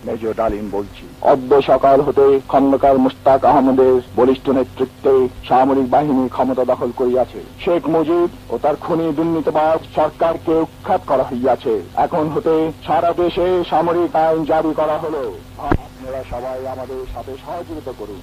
Major ডালিম বলছি। অদ্য সকাল হতে খন্দকার মুশতাক আহমেদের বলিষ্ঠ নেতৃত্বে সামরিক বাহিনী ক্ষমতা দখল করিয়াছে। শেখ মুজিব ও তার খুনি দুর্নীতিবাজ সরকারকে উৎখাত করা হইয়াছে। এখন হতে সারা দেশে সামরিক আইন জারি করা হলো। আপনারা সবাই আমাদের সাথে সহযোগিতা করুন।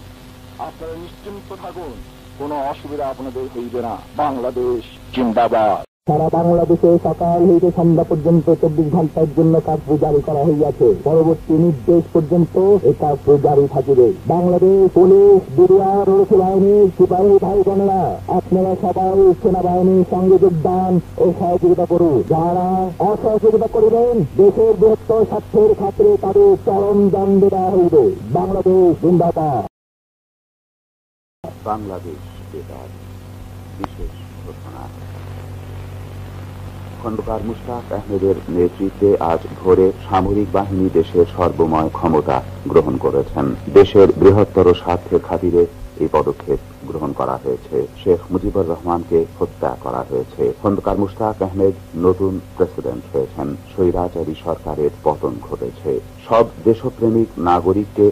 আপনারা নিশ্চিন্ত থাকুন, কোনো অসুবিধা আপনাদের হইবে না। বাংলাদেশ জিন্দাবাদ। সারা বাংলাদেশে সকাল হইতে সন্ধ্যা পর্যন্ত 24 ঘন্টার জন্য কার্ফিউ জারি করা হইয়াছে। পরবর্তী নির্দেশ পর্যন্ত এই কার্ফিউ জারি থাকিবে। বাংলাদেশ পুলিশ, বিডিআর, রক্ষী বাহিনীর সিপাহী ভাই বোনেরা, আপনারা সবাই সেনাবাহিনীর সঙ্গে যোগদান ও সহযোগিতা করুন। যারা অসহযোগিতা করিবেন, দেশের বৃহত্তর স্বার্থের খাতিরে তাদের চরম দণ্ড দেওয়া হইবে। বাংলাদেশ জিন্দাবাদ। বাংলাদেশ বেতার বিশেষ ঘোষণা। খন্দকার মুশতাক আহমেদের নেতৃত্বে আজ ভোরে সামরিক বাহিনী দেশের সর্বময় ক্ষমতা গ্রহণ করেছেন। দেশের বৃহত্তর স্বার্থের খাতিরে এই পদক্ষেপ গ্রহণ করা হয়েছে। শেখ মুজিবুর রহমানকে হত্যা করা হয়েছে। খন্দকার মুশতাক আহমেদ নতুন প্রেসিডেন্ট হয়েছেন। স্বৈরাচারী সরকারের পতন ঘটেছে। সব দেশপ্রেমিক নাগরিককে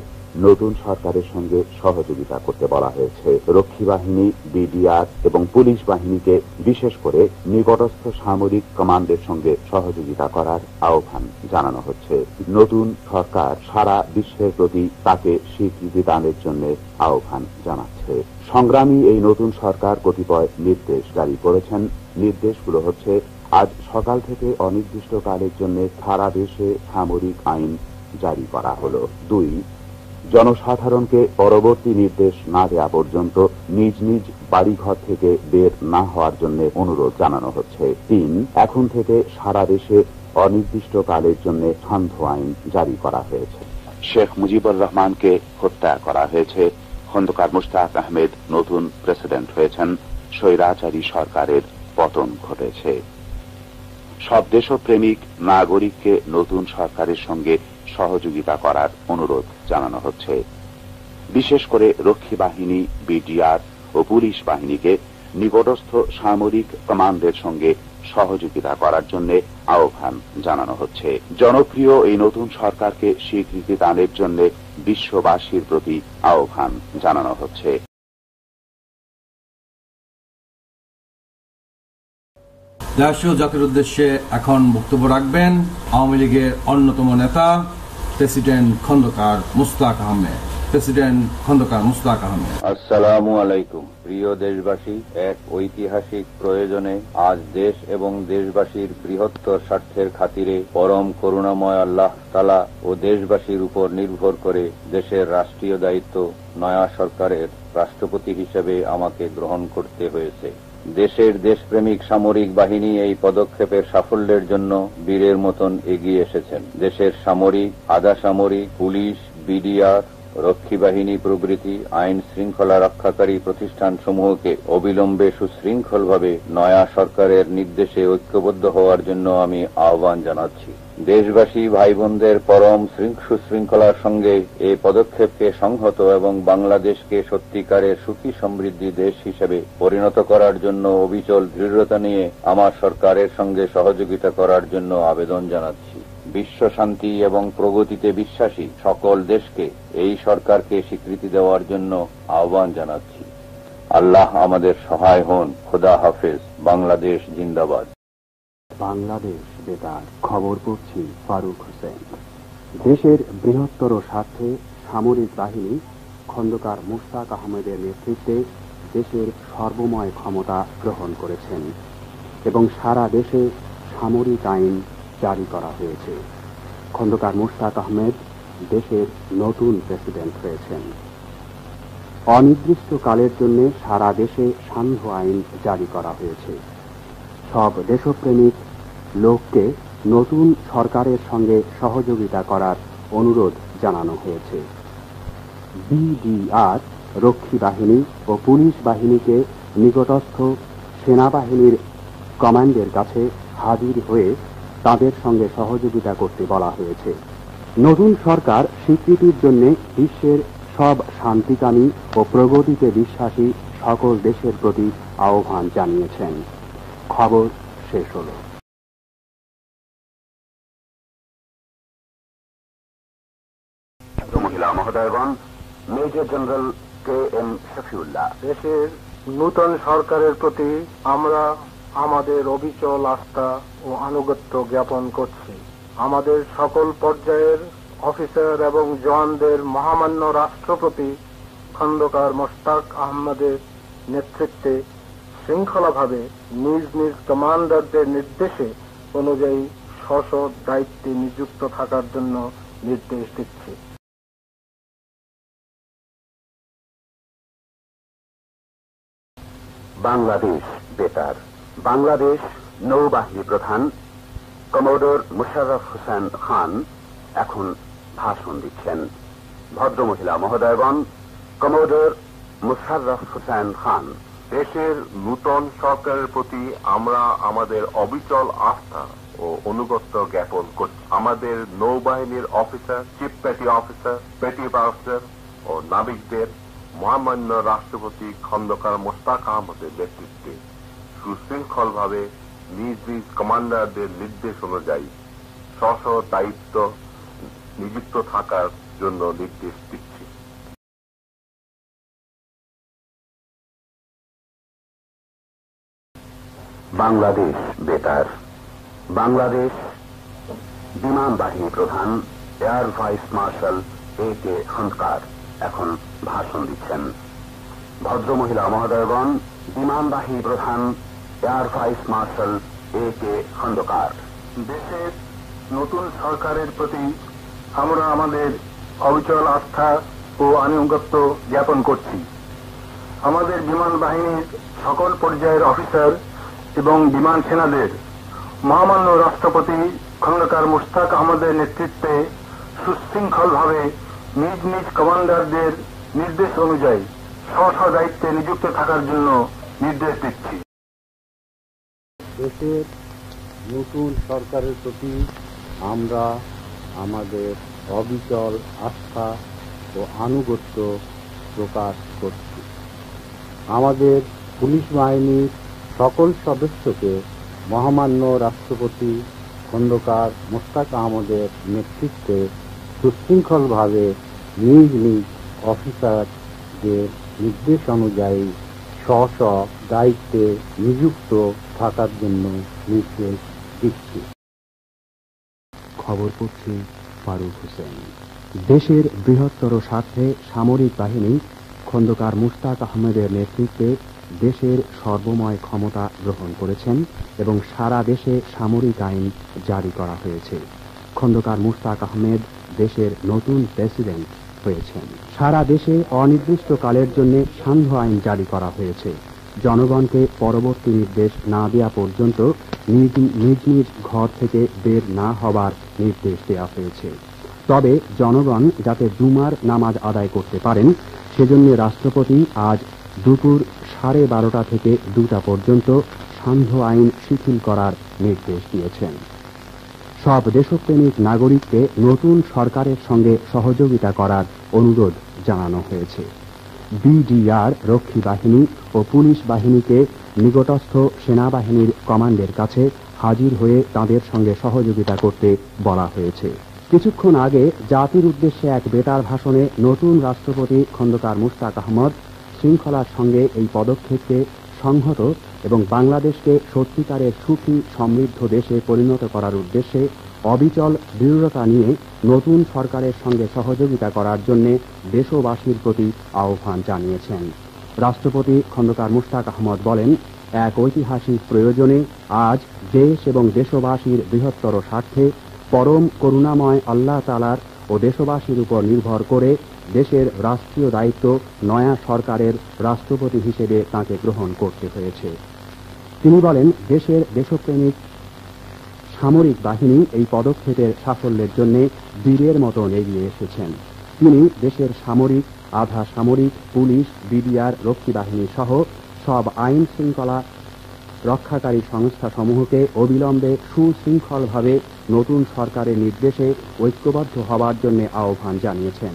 নতুন সরকারের সঙ্গে সহযোগিতা করতে বলা হয়েছে। রক্ষী বাহিনী, বিডিআর এবং পুলিশ বাহিনীকে বিশেষ করে নিকটস্থ সামরিক কমান্ডের সঙ্গে সহযোগিতা করার আহ্বান জানানো হচ্ছে। নতুন সরকার সারা বিশ্বের প্রতি তাকে স্বীকৃতি দানের জন্য আহ্বান জানাচ্ছে। সংগ্রামী এই নতুন সরকার কতিপয় নির্দেশ জারি করেছেন। নির্দেশগুলো হচ্ছে: আজ সকাল থেকে অনির্দিষ্টকালের জন্য সারা দেশে সামরিক আইন জারি করা হলো। 2, জনসাধারণকে পরবর্তী নির্দেশ না দেওয়া পর্যন্ত নিজ নিজ বাড়িঘর থেকে বের না হওয়ার জন্য অনুরোধ জানানো হচ্ছে। 3, এখন থেকে সারা দেশে অনির্দিষ্টকালের জন্য সান্ধ্য আইন জারি করা হয়েছে। শেখ মুজিবুর রহমানকে হত্যা করা হয়েছে। খন্দকার মুশতাক আহমেদ নতুন প্রেসিডেন্ট হয়েছেন। স্বৈরাচারী সরকারের পতন ঘটেছে। সব দেশপ্রেমিক নাগরিককে নতুন সরকারের সঙ্গে সহযোগিতা করার অনুরোধ জানানো হচ্ছে। বিশেষ করে রক্ষী বাহিনী, বিডিআর ও পুলিশ বাহিনীকে নিকটস্থ সামরিক কমান্ডের সঙ্গে সহযোগিতা করার জন্য আহ্বান জানানো হচ্ছে। জনপ্রিয় এই নতুন সরকারকে স্বীকৃতি দানের জন্য বিশ্ববাসীর প্রতি আহ্বান জানানো হচ্ছে। রাষ্ট্রীয় জাতির উদ্দেশ্যে এখন বক্তব্য রাখবেন আওয়ামী লীগের অন্যতম নেতা প্রেসিডেন্ট খন্দকার মুশতাক আহমেদ। প্রেসিডেন্ট খন্দকার মুশতাক আহমেদ। আসসালামু আলাইকুম। প্রিয় দেশবাসী, এক ঐতিহাসিক প্রয়োজনে আজ দেশ এবং দেশবাসীর বৃহত্তর স্বার্থের খাতিরে পরম করুণাময় আল্লাহ তাআলা ও দেশবাসীর উপর নির্ভর করে দেশের রাষ্ট্রীয় দায়িত্ব নয়া সরকারের রাষ্ট্রপতি হিসেবে আমাকে গ্রহণ করতে হয়েছে। দেশের দেশপ্রেমিক সামরিক বাহিনী এই পদক্ষেপের সাফল্যের জন্য বীরের মতন এগিয়ে এসেছেন। দেশের সামরিক, আধা সামরিক, পুলিশ, বিডিআর, রক্ষী বাহিনী প্রভৃতি আইন শৃঙ্খলা রক্ষাকারী প্রতিষ্ঠানসমূহকে অবিলম্বে সুশৃঙ্খলভাবে নয়া সরকারের নির্দেশে ঐক্যবদ্ধ হওয়ার জন্য আমি আহ্বান জানাচ্ছি। দেশবাসী ভাই বোনদের পরম সুশৃঙ্খলার সঙ্গে এই পদক্ষেপকে সংহত এবং বাংলাদেশকে সত্যিকারের সুখী সমৃদ্ধি দেশ হিসেবে পরিণত করার জন্য অবিচল দৃঢ়তা নিয়ে আমার সরকারের সঙ্গে সহযোগিতা করার জন্য আবেদন জানাচ্ছি। বিশ্ব শান্তি এবং প্রগতিতে বিশ্বাসী সকল দেশকে এই সরকারকে স্বীকৃতি দেওয়ার জন্য আহ্বান জানাচ্ছি। আল্লাহ আমাদের সহায় হন। খোদা হাফেজ। বাংলাদেশ জিন্দাবাদ। বাংলাদেশ বেতার খবর পড়ছি ফারুক হোসেন। দেশের বৃহত্তর স্বার্থে সামরিক বাহিনী খন্দকার মুশতাক আহমেদের নেতৃত্বে দেশের সর্বময় ক্ষমতা গ্রহণ করেছেন এবং সারা দেশে সামরিক আইন জারি করা হয়েছে। খন্দকার মুশতাক আহমেদ দেশের নতুন প্রেসিডেন্ট হয়েছেন। অনির্দিষ্টকালের জন্য সারা দেশে সান্ধ্য আইন জারি করা হয়েছে। সব দেশপ্রেমিক লোককে নতুন সরকারের সঙ্গে সহযোগিতা করার অনুরোধ জানানো হয়েছে। বিডিআর, রক্ষী বাহিনী ও পুলিশ বাহিনীকে নিকটস্থ সেনাবাহিনীর কমান্ডের কাছে হাজির হয়ে তাদের সঙ্গে সহযোগিতা করতে বলা হয়েছে। নতুন সরকার স্বীকৃতির জন্য বিশ্বের সব শান্তিকামী ও প্রগতিতে বিশ্বাসী সকল দেশের প্রতি আহ্বান জানিয়েছেন। খবর শেষ হলো। মহিলা মহোদয়গণ, মেজর জেনারেল KM শফিউল্লাহ। দেশের নূতন সরকারের প্রতি আমরা আমাদের অবিচল আস্থা ও আনুগত্য জ্ঞাপন করছি। আমাদের সকল পর্যায়ের অফিসার এবং জওয়ানদের মহামান্য রাষ্ট্রপতি খন্দকার মোশতাক আহমদের নেতৃত্বে শৃঙ্খলাভাবে নিজ নিজ কমান্ডারদের নির্দেশে অনুযায়ী স্ব দায়িত্বে নিযুক্ত থাকার জন্য নির্দেশ দিচ্ছি। বাংলাদেশ বেতার। বাংলাদেশ নৌবাহিনী প্রধান কমোডোর মুশাররফ হোসেন খান এখন ভাষণ দিচ্ছেন। ভদ্রমহিলা মহোদয়গণ, কমোডোর মুশাররফ হোসেন খান। দেশের নূতন সরকারের প্রতি আমরা আমাদের অবিচল আস্থা ও অনুগত্য জ্ঞাপন করছি। আমাদের নৌবাহিনীর officer, chief petty officer, petty officer ও নাবিকদের মহামান্য রাষ্ট্রপতি খন্দকার মোশতাক আহমদের নেতৃত্বে সুশৃঙ্খলভাবে নিজ নিজ কমান্ডারদের নির্দেশ অনুযায়ী স্ব দায়িত্ব নিযুক্ত থাকার জন্য নির্দেশ দিচ্ছি। বাংলাদেশ বেতার। বাংলাদেশ বিমান বাহিনী প্রধান air vice marshal AK Khandakar এখন ভাষণ দিচ্ছেন। ভদ্রমহিলা মহোদয়গণ, বিমান বাহিনী প্রধান air vice marshal AK Khandakar. দেশের নতুন সরকারের প্রতি আমরা আমাদের অবিচল আস্থা ও আনুগত্য জ্ঞাপন করছি। আমাদের বিমান বাহিনীর সকল পর্যায়ের অফিসার এবং বিমান সেনাদের মহামান্য রাষ্ট্রপতি খন্দকার মোশতাক আহমদের নেতৃত্বে সুশৃঙ্খলভাবে নিজ নিজ কমান্ডারদের নির্দেশ অনুযায়ী স্ব দায়িত্বে নিযুক্ত থাকার জন্য নির্দেশ দিচ্ছি। দেশের নতুন সরকারের প্রতি আমরা আমাদের অবিচল আস্থা ও আনুগত্য প্রকাশ করছি। আমাদের পুলিশ বাহিনীর সকল সদস্যকে মহামান্য রাষ্ট্রপতি খন্দকার মোশতাক আহমদের নেতৃত্বে সুশৃঙ্খলভাবে নিজ নিজ অফিসারদের নির্দেশ অনুযায়ী স্ব দায়িত্বে নিযুক্ত থাকার জন্য নির্দেশ দিচ্ছি। খবর পড়ছে ফারুক হোসেন। দেশের বৃহত্তর স্বার্থে সামরিক বাহিনী খন্দকার মোশতাক আহমেদের নেতৃত্বে দেশের সর্বময় ক্ষমতা গ্রহণ করেছেন এবং সারা দেশে সামরিক আইন জারি করা হয়েছে। খন্দকার মোশতাক আহমেদ দেশের নতুন প্রেসিডেন্ট হয়েছেন। সারা দেশে অনির্দিষ্টকালের জন্য সান্ধ্য আইন জারি করা হয়েছে। জনগণকে পরবর্তী নির্দেশ না দেওয়া পর্যন্ত নিজ নিজ ঘর থেকে বের না হবার নির্দেশ দেওয়া হয়েছে। তবে জনগণ যাতে জুমার নামাজ আদায় করতে পারেন সেজন্য রাষ্ট্রপতি আজ দুপুর 12:30 থেকে 2টা পর্যন্ত সান্ধ্য আইন শিথিল করার নির্দেশ দিয়েছেন। সব দেশপ্রেমিক নাগরিককে নতুন সরকারের সঙ্গে সহযোগিতা করার অনুরোধ জানানো হয়েছে। BDR রক্ষী বাহিনী ও পুলিশ বাহিনীকে নিকটস্থ সেনাবাহিনীর কমান্ডের কাছে হাজির হয়ে তাদের সঙ্গে সহযোগিতা করতে বলা হয়েছে। কিছুক্ষণ আগে জাতির উদ্দেশ্যে এক বেতার ভাষণে নতুন রাষ্ট্রপতি খন্দকার মোশতাক আহমদ শৃঙ্খলার সঙ্গে এই পদক্ষেপকে সংহত এবং বাংলাদেশকে সত্যিকারের সুখী সমৃদ্ধ দেশে পরিণত করার উদ্দেশ্যে অবিচল দৃঢ়তা নিয়ে নতুন সরকারের সঙ্গে সহযোগিতা করার জন্য দেশবাসীর প্রতি আহ্বান জানিয়েছেন। রাষ্ট্রপতি খন্দকার মোশতাক আহমদ বলেন, এক ঐতিহাসিক প্রয়োজনে আজ দেশ এবং দেশবাসীর বৃহত্তর স্বার্থে পরম করুণাময় আল্লাহ তাআলার ও দেশবাসীর উপর নির্ভর করে দেশের রাষ্ট্রীয় দায়িত্ব নয়া সরকারের রাষ্ট্রপতি হিসেবে তাঁকে গ্রহণ করতে হয়েছে। তিনি বলেন, দেশের দেশপ্রেমিক সামরিক বাহিনী এই পদক্ষেপের সাফল্যের জন্য বীরের মতন এগিয়ে এসেছেন। তিনি দেশের সামরিক, আধা সামরিক, পুলিশ, BDR রক্ষী বাহিনী সহ সব আইন শৃঙ্খলা রক্ষাকারী সংস্থাসমূহকে অবিলম্বে সুশৃঙ্খলভাবে নতুন সরকারের নির্দেশে ঐক্যবদ্ধ হবার জন্য আহ্বান জানিয়েছেন।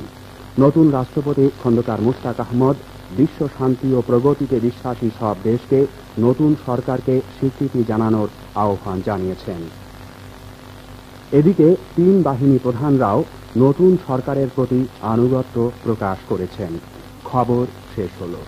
নতুন রাষ্ট্রপতি খন্দকার মোশতাক আহমদ বিশ্ব শান্তি ও প্রগতিতে বিশ্বাসী সব দেশকে নতুন সরকারকে স্বীকৃতি জানানোর আহ্বান জানিয়েছেন। এদিকে তিন বাহিনী প্রধানরাও নতুন সরকারের প্রতি আনুগত্য প্রকাশ করেছেন। খবর শেষ হলো।